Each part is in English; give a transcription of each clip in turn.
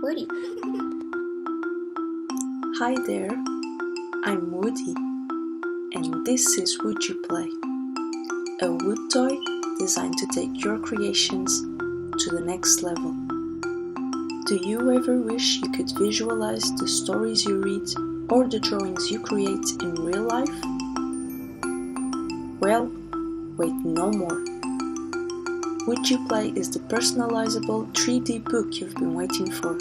Woody. Hi there, I'm Woody, and this is Would You Play? A wood toy designed to take your creations to the next level. Do you ever wish you could visualize the stories you read or the drawings you create in real life? Well, wait no more. Would You Play is the personalizable 3D book you've been waiting for.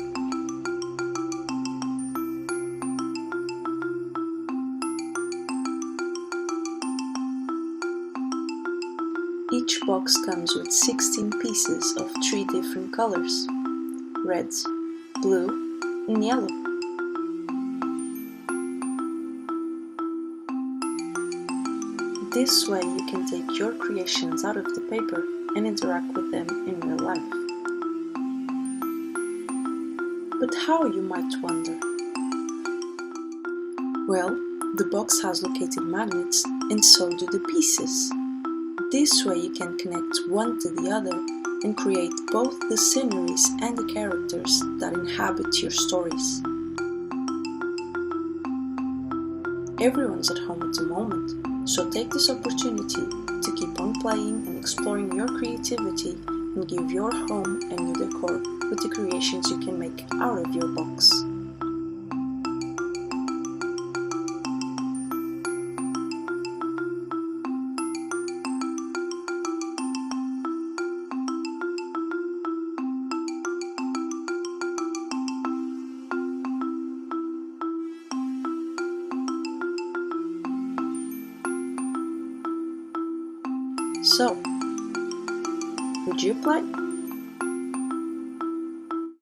Each box comes with 16 pieces of 3 different colors: red, blue, and yellow. This way you can take your creations out of the paper and interact with them in real life. But how, you might wonder? Well, the box has located magnets, and so do the pieces. This way you can connect one to the other and create both the sceneries and the characters that inhabit your stories. Everyone's at home at the moment, so take this opportunity to keep on playing and exploring your creativity and give your home a new decor with the creations you can make out of your box. So, would you play?